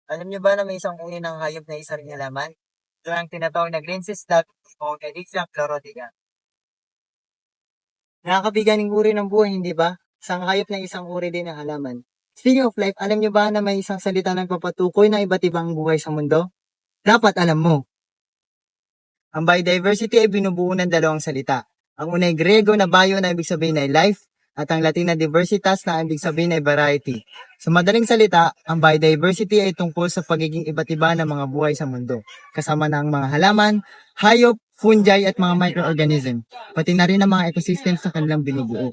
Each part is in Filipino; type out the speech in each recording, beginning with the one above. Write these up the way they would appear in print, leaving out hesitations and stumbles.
Alam niyo ba na may isang uri ng hayop na isa ring halaman? Ito ang tinatawag na green cyst dog o Canidia chlorodiga. Nakakabiganing uri ng buhay, hindi ba? Isang hayop na isang uri din ng halaman. Speaking of life, alam niyo ba na may isang salita na nagpapatukoy ng iba't ibang buhay sa mundo? Dapat alam mo. Ang biodiversity ay binubuo ng dalawang salita. Ang una ay Grego na bio na ibig sabihin ay life, at ang Latin na diversitas na ibig sabihin ay variety. Sa madaling salita, ang biodiversity ay tungkol sa pagiging iba't iba ng mga buhay sa mundo, kasama na ang mga halaman, hayop, fungi at mga microorganism, pati na rin ang mga ecosystem sa kanilang binubuo.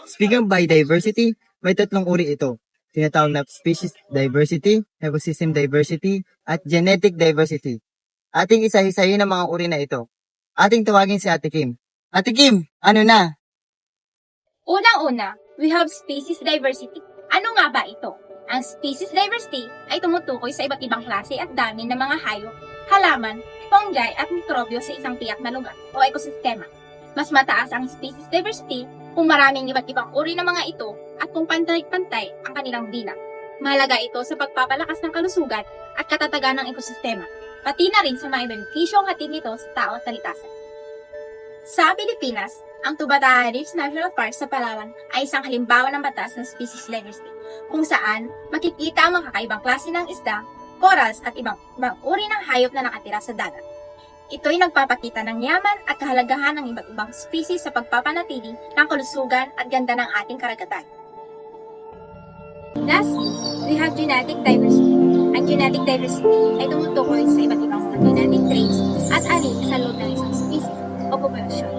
Speaking of biodiversity, may tatlong uri ito. Tinatawag na species diversity, ecosystem diversity, at genetic diversity. Ating isa-isahin ang mga uri na ito. Ating tawagin si Ate Kim. Ate Kim, ano na? Unang-una, we have species diversity. Ano nga ba ito? Ang species diversity ay tumutukoy sa iba't ibang klase at dami ng mga hayop, halaman, fungi at mikrobyo sa isang tiyak na lugar o ekosistema. Mas mataas ang species diversity kung maraming iba't ibang uri ng mga ito at kung pantay-pantay ang kanilang bilang. Mahalaga ito sa pagpapalakas ng kalusugan at katatagan ng ekosistema, pati na rin sa mga benepisyong hatid nito sa tao at kalikasan. Sa Pilipinas, ang Tubataha Reefs National Park sa Palawan ay isang halimbawa ng batas ng species diversity, kung saan makikita ang mga kakaibang klase ng isda, corals at ibang uri ng hayop na nakatira sa dagat. Ito'y nagpapakita ng yaman at kahalagahan ng iba't ibang species sa pagpapanatili ng kalusugan at ganda ng ating karagatan. Lastly, we have genetic diversity. Ang genetic diversity ay tumutukoy sa iba't ibang mga genetic traits at ani sa loob ng isang species o populasyon.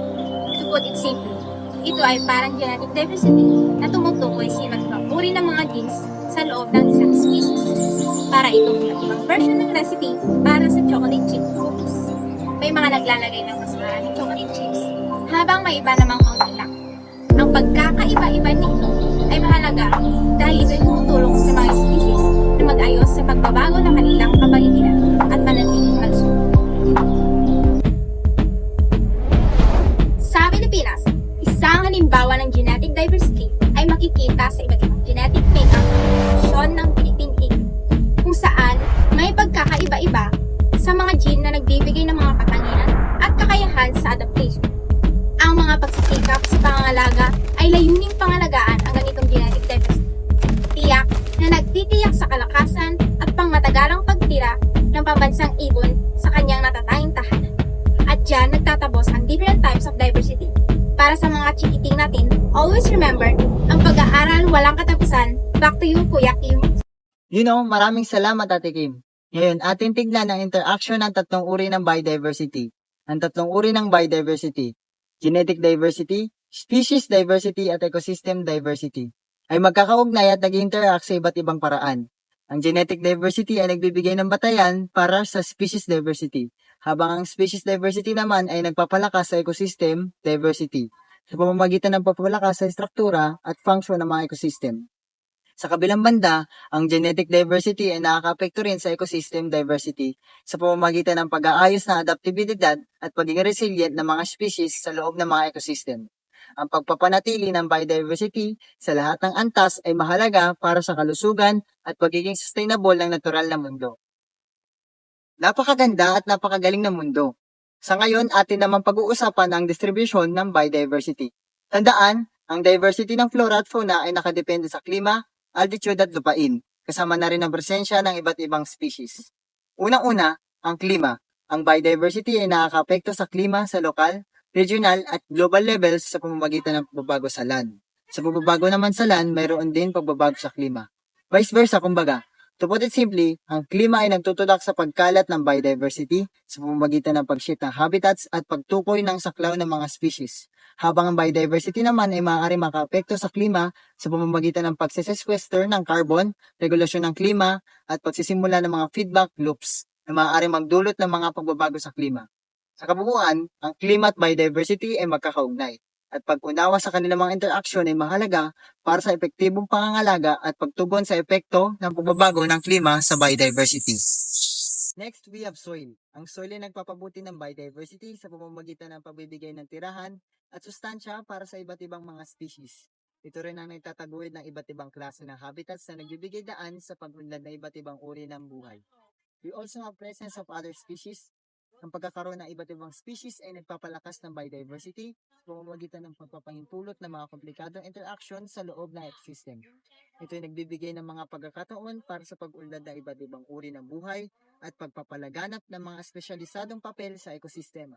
To put it simply, ito ay parang genetic diversity na tumutukoy sa iba't ibang uri ng mga genes sa loob ng isang species. Para itong iba't ibang version ng recipe para sa chocolate chip cookies. May mga naglalagay ng mas maraming chocolate chips, habang may iba namang kaunti lang. Ang pagkakaiba-iba nito ay mahalaga dahil ito'y tumutulong sa mga species na mag-ayos sa pagbabago ng kanilang kapaligiran at manatiling malusog. Sa Pilipinas, isang halimbawa ng genetic diversity ay makikita sa iba't ibang genetic makeup ng ng Philippine eagle, kung saan may pagkakaiba-iba sa mga gene na nagbibigay ng mga katangian at kakayahan sa adaptation. Ang mga pagsisikap sa pangangalaga ay layuning pangalagaan ang ganitong genetic diversity. Tiyak na nagtitiyak sa kalakasan at pangmatagalang pagtira ng pambansang ibon sa kanyang natatanging tahanan. At dyan nagtatabos ang different types of diversity. Para sa mga chikiting natin, always remember, ang pag-aaral walang katapusan. Back to you, Kuya Kim. Maraming salamat Ate Kim. Ngayon, ating tignan ang interaction ng tatlong uri ng biodiversity. Ang tatlong uri ng biodiversity, genetic diversity, species diversity at ecosystem diversity, ay magkakaugnay at nag-interact sa iba't ibang paraan. Ang genetic diversity ay nagbibigay ng batayan para sa species diversity, habang ang species diversity naman ay nagpapalakas sa ecosystem diversity sa pamamagitan ng pagpapalakas sa struktura at function ng mga ecosystem. Sa kabilang banda, ang genetic diversity ay nakakaapekto rin sa ecosystem diversity sa pamamagitan ng pag-aayos ng adaptabilidad at pagiging resilient ng mga species sa loob ng mga ecosystem. Ang pagpapanatili ng biodiversity sa lahat ng antas ay mahalaga para sa kalusugan at pagiging sustainable ng natural na mundo. Napakaganda at napakagaling na mundo. Sa ngayon, atin naman pag-uusapan ang distribution ng biodiversity. Tandaan, ang diversity ng flora at fauna ay nakadepende sa klima, altitude at lupain, kasama na rin ang presensya ng iba't ibang species. Unang-una, ang klima. Ang biodiversity ay nakakaapekto sa klima sa lokal, regional at global levels sa pamamagitan ng pagbabago sa land. Sa pagbabago naman sa land, mayroon din pagbabago sa klima. Vice versa, kumbaga. To put it simply, ang klima ay nagtutulak sa pagkalat ng biodiversity sa pamamagitan ng pag-shift ng habitats at pagtukoy ng saklaw ng mga species. Habang ang biodiversity naman ay maaari makaapekto sa klima sa pamamagitan ng pagsisesquester ng carbon, regulasyon ng klima, at pagsisimula ng mga feedback loops na maaari magdulot ng mga pagbabago sa klima. Sa kabuuan, ang klima at biodiversity ay magkakaugnay, at pag-unawa sa kanilang mga interaksyon ay mahalaga para sa epektibong pangangalaga at pagtugon sa epekto ng pagbabago ng klima sa biodiversity. Next, we have soil. Ang soil ay nagpapabuti ng biodiversity sa pamamagitan ng pagbibigay ng tirahan at sustansya para sa iba't ibang mga species. Ito rin ang nagtataguyod ng iba't ibang klase ng habitats na nagbibigay daan sa pag-unlad ng iba't ibang uri ng buhay. We also have presence of other species. Ang pagkakaroon ng iba't ibang species ay nagpapalakas ng biodiversity sa pamamagitan ng pagpapahintulot ng mga komplikadong interaction sa loob ng ecosystem. Ito ay nagbibigay ng mga pagkakataon para sa pag-unlad ng iba't ibang uri ng buhay at pagpapalaganap ng mga espesyalisadong papel sa ekosistema.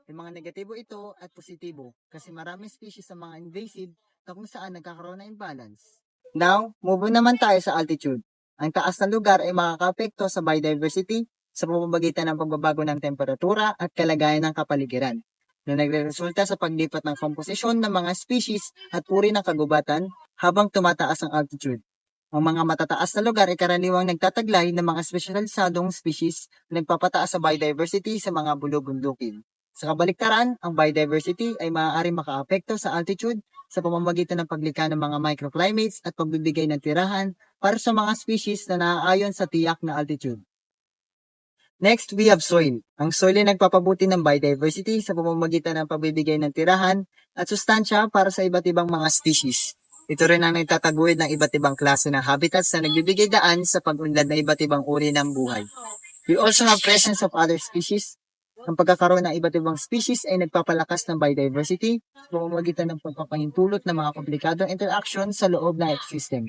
May mga negatibo ito at positibo kasi maraming species sa mga invasive na kung saan nagkakaroon ng imbalance. Now, move on naman tayo sa altitude. Ang taas na lugar ay makakaapekto sa biodiversity sa pamamagitan ng pagbabago ng temperatura at kalagayan ng kapaligiran na nagreresulta sa paglipat ng komposisyon ng mga species at uri ng kagubatan habang tumataas ang altitude. Ang mga matataas na lugar ay karaniwang nagtataglay ng mga espesyalisadong species na nagpapataas sa biodiversity sa mga bulubundukin. Sa kabaliktaran, ang biodiversity ay maaaring makaapekto sa altitude sa pamamagitan ng paglikha ng mga microclimates at pagbibigay ng tirahan para sa mga species na naaayon sa tiyak na altitude. Next, we have soil. Ang soil ay nagpapabuti ng biodiversity sa pamamagitan ng pagbibigay ng tirahan at sustansya para sa iba't ibang mga species. Ito rin ang nagtataguyod ng iba't ibang klase ng habitats na nagbibigay daan sa pag-unlad ng iba't ibang uri ng buhay. We also have presence of other species. Ang pagkakaroon ng iba't ibang species ay nagpapalakas ng biodiversity sa pamamagitan ng pagpapahintulot ng mga komplikadong interaction sa loob ng ecosystem.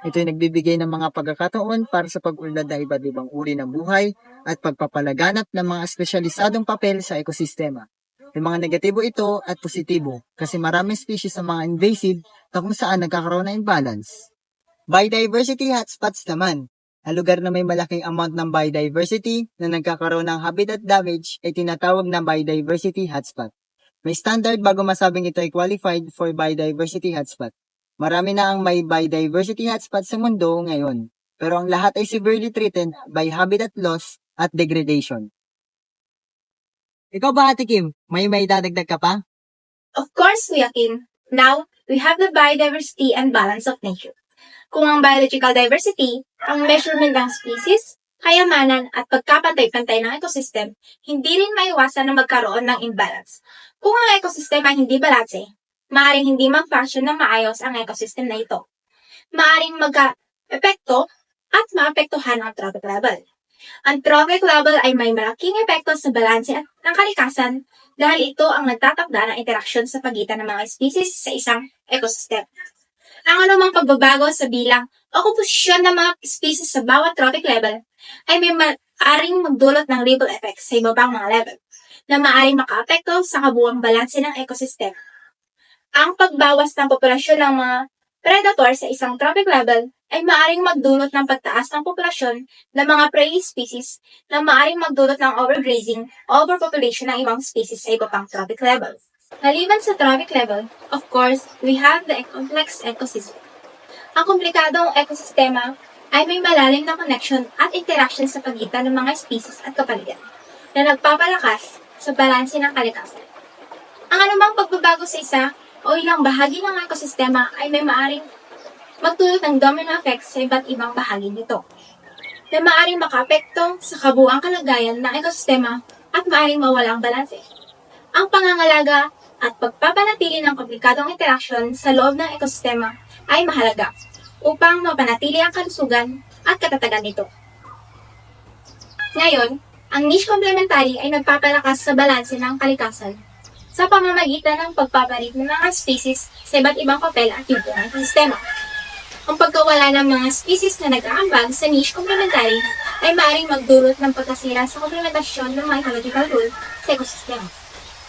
Ito ay nagbibigay ng mga pagkakataon para sa pag-unlad ng iba't ibang uri ng buhay at pagpapalaganap ng mga espesyalisadong papel sa ekosistema. May mga negatibo ito at positibo kasi maraming species sa mga invasive na kung saan nagkakaroon ng imbalance. Biodiversity hotspots naman. Ang lugar na may malaking amount ng biodiversity na nagkakaroon ng habitat damage ay tinatawag na biodiversity hotspot. May standard bago masabing ito ay qualified for biodiversity hotspot. Marami na ang may biodiversity hotspot sa mundo ngayon, pero ang lahat ay severely threatened by habitat loss at degradation. Ikaw ba, Ate Kim? May dadagdag ka pa? Of course, Kuya Kim. Now, we have the biodiversity and balance of nature. Kung ang biological diversity, ang measurement ng species, kayamanan at pagkapantay-pantay ng ecosystem, hindi rin maiwasan na magkaroon ng imbalance. Kung ang ecosystem ay hindi balanse, maaaring hindi mag-function ng maayos ang ecosystem na ito. Maaaring magka-epekto at maapektuhan ang trophic level. Ang trophic level ay may malaking epekto sa balanse ng kalikasan dahil ito ang nagtatakda ng interaksyon sa pagitan ng mga species sa isang ecosystem. Ang anumang pagbabago sa bilang o komposisyon ng mga species sa bawat trophic level ay may maaaring magdulot ng ripple effect sa iba pang mga level na maaaring makaapekto sa kabuuang balanse ng ecosystem. Ang pagbawas ng populasyon ng mga predator sa isang trophic level ay maaaring magdulot ng pagtaas ng populasyon ng mga prey species na maaaring magdulot ng overgrazing o overpopulation ng ibang species sa iba pang trophic level. Maliban sa trophic level, of course, we have the complex ecosystem. Ang komplikadong ekosistema ay may malalim na connection at interaction sa pagitan ng mga species at kapaligiran na nagpapalakas sa balanse ng kalikasan. Ang anumang pagbabago sa isa o ilang bahagi ng ekosistema ay may maaring magdulot ng domino effect sa iba't ibang bahagi nito na maaring makaapekto sa kabuuang kalagayan ng ekosistema at maaring mawala ang balanse. Ang pangangalaga at pagpapanatili ng komplikadong interaksyon sa loob ng ekosistema ay mahalaga upang mapanatili ang kalusugan at katatagan nito. Ngayon, ang niche complementary ay nagpapalakas sa balanse ng kalikasan sa pamamagitan ng pagpapalit ng mga species sa iba't ibang papel at yugto ng ekosistema. Ang pagkawala ng mga species na nag-aambag sa niche complementary ay maaaring magdulot ng pagkasira sa komplementasyon ng mga ecological rule sa ekosistema,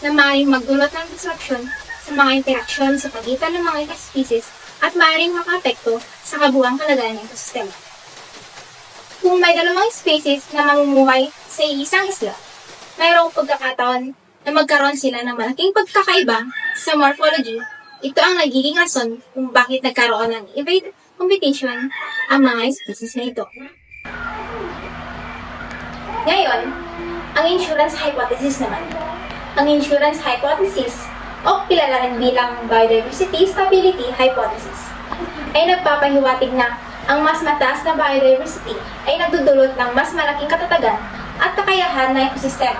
na maaaring magdulot ng disruption sa mga interaksyon sa pagitan ng mga species at maaaring makaapekto sa kabuuang kalagayan ng ekosistema. Kung may dalawang species na mamumuhay sa isang isla, mayroong pagkakataon na magkaroon sila ng malaking pagkakaiba sa morphology. Ito ang nagiging rason kung bakit nagkaroon ng evade competition ang mga species na ito. Ngayon, ang insurance hypothesis naman. Ang insurance hypothesis o kilala rin bilang biodiversity stability hypothesis ay nagpapahiwatig na ang mas mataas na biodiversity ay nagdudulot ng mas malaking katatagan at kakayahan ng ekosistema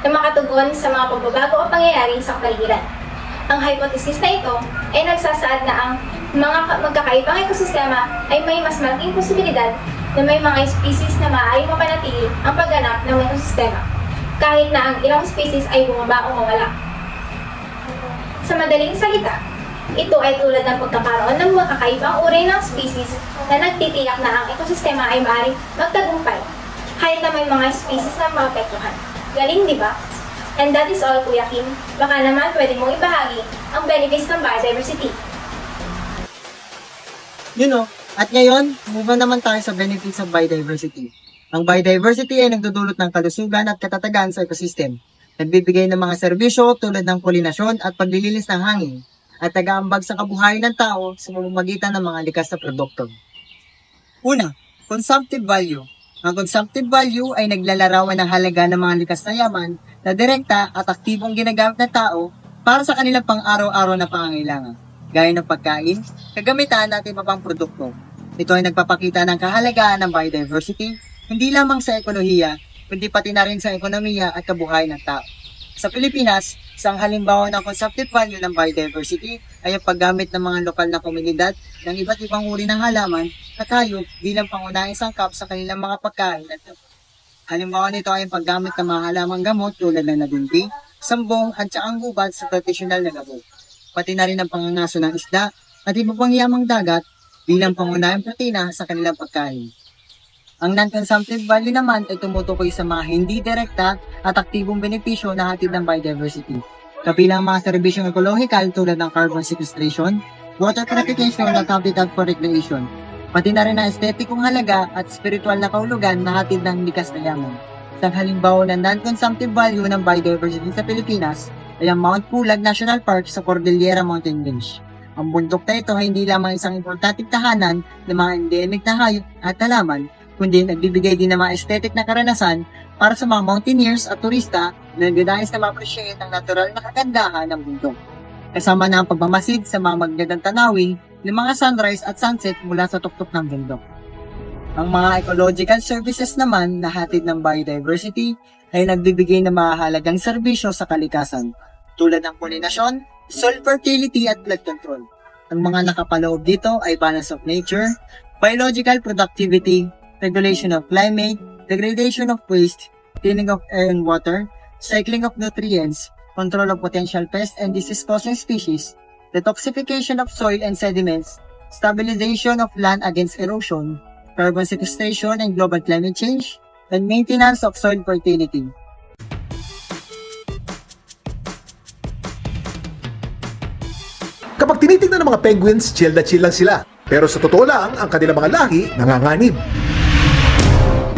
na makatugon sa mga pagbabago o pangyayari sa kapaligiran. Ang hypothesis na ito ay nagsasaad na ang magkakaibang ekosistema ay may mas malaking posibilidad na may mga species na maaaring mapanatili ang pagganap ng ekosistema, kahit na ang ilang species ay bumaba o mawala. Sa madaling salita, ito ay tulad ng pagkakaroon ng mga kakaibang uri ng species na nagtitiyak na ang ekosistema ay maaaring magtagumpay, kahit na may mga species na maapektuhan. Galing, di ba? And that is all, Kuya Kim. Baka naman pwede mong ibahagi ang benefits ng biodiversity. At ngayon, move on naman tayo sa benefits of biodiversity. Ang biodiversity ay nagdudulot ng kalusugan at katatagan sa ecosystem. Nagbibigay ng mga serbisyo tulad ng polinasyon at paglilinis ng hangin, at nag-aambag sa kabuhayan ng tao sa pamamagitan ng mga likas na produkto. Una, consumptive value. Ang consumptive value ay naglalarawan ng halaga ng mga likas na yaman na direkta at aktibong ginagamit ng tao para sa kanilang pang-araw-araw na pangangailangan, gaya ng pagkain, kagamitan at iba pang produkto. Ito ay nagpapakita ng kahalagaan ng biodiversity, hindi lamang sa ekolohiya, kundi pati na rin sa ekonomiya at kabuhayan ng tao. Sa Pilipinas, isang halimbawa ng consumptive value ng biodiversity ay ang paggamit ng mga lokal na komunidad ng iba't ibang uri ng halaman at hayop bilang pangunahing sangkap sa kanilang mga pagkain at halimbawa nito ay ang paggamit ng mga halamang gamot tulad ng nabinti, sambong at siyang gubat sa tradisyonal na gamot. Pati na rin ang pangangaso ng isda at iba pang yamang dagat bilang pangunahing protina sa kanilang pagkain. Ang non-consumptive value naman ay tumutukoy sa mga hindi direkta at aktibong benepisyo na hatid ng biodiversity. Kabilang mga serbisyong ekologikal tulad ng carbon sequestration, water purification at habitat for recreation. Pati na rin ang estetikong halaga at spiritual na kahulugan na hatid ng likas na yaman. Isang halimbawa ng non-consumptive value ng biodiversity sa Pilipinas ay ang Mount Pulag National Park sa Cordillera Mountain Range. Ang bundok na ito ay hindi lamang isang importanteng tahanan ng mga endemic na hayop at halaman, kundi nagbibigay din ng mga aesthetic na karanasan para sa mga mountaineers at turista na nagdadais na ma-appreciate ang natural na kagandahan ng bundok. Kasama na ang pagmamasid sa mga magandang tanawin ng mga sunrise at sunset mula sa tuktok ng bundok. Ang mga ecological services naman na hatid ng biodiversity ay nagbibigay ng mahalagang serbisyo sa kalikasan, tulad ng polinasyon, soil fertility at flood control. Ang mga nakapaloob dito ay balance of nature, biological productivity, regulation of climate, degradation of waste, cleaning of air and water, cycling of nutrients, control of potential pests and disease-causing species, detoxification of soil and sediments, stabilization of land against erosion, carbon sequestration and global climate change, and maintenance of soil fertility. Kapag tinitingnan ng mga penguins, chill na chill lang sila. Pero sa totoo lang, ang kanilang mga lahi nanganganib.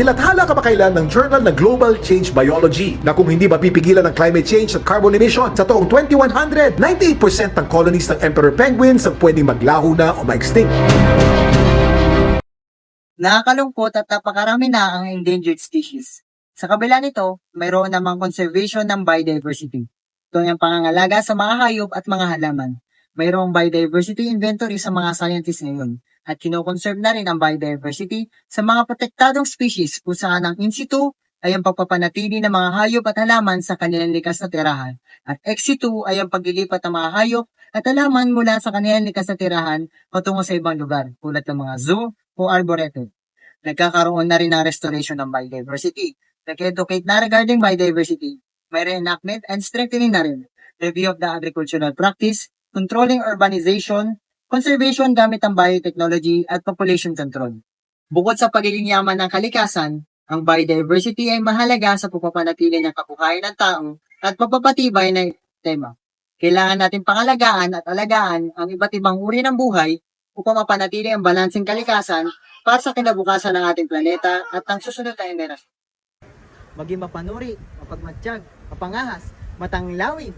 Nilathala kamakailan ng Journal ng Global Change Biology na kung hindi mapipigilan ng climate change at carbon emission sa taong 2100, 98% ng colonies ng emperor penguins ang pwedeng maglaho na o ma-extinct. Nakakalungkot at napakarami na ang endangered species. Sa kabila nito, mayroon namang conservation ng biodiversity. Ito ang pangangalaga sa mga hayop at mga halaman. Mayroong biodiversity inventory sa mga scientists ngayon at kinoconserve na rin ang biodiversity sa mga protektadong species kung saan ang in situ ay ang pagpapanatili ng mga hayop at halaman sa kanilang likas na tirahan at ex situ ay ang paglilipat ng mga hayop at halaman mula sa kanilang likas na tirahan patungo sa ibang lugar tulad ng mga zoo o arboretum. Nagkakaroon na rin ng restoration ng biodiversity. Nag-educate na regarding biodiversity. May reenactment and strengthening na rin. Review of the agricultural practice, controlling urbanization, conservation gamit ang biotechnology at population control. Bukod sa pagiging yaman ng kalikasan, ang biodiversity ay mahalaga sa pagpapanatili ng kabuhayan ng tao at pagpapatibay ng tema. Kailangan natin pangalagaan at alagaan ang iba't ibang uri ng buhay upang mapanatili ang balanseng kalikasan para sa kinabukasan ng ating planeta at ang susunod na henerasyon. Maging mapanuri, mapagmatsyag, mapangahas, matanglawin,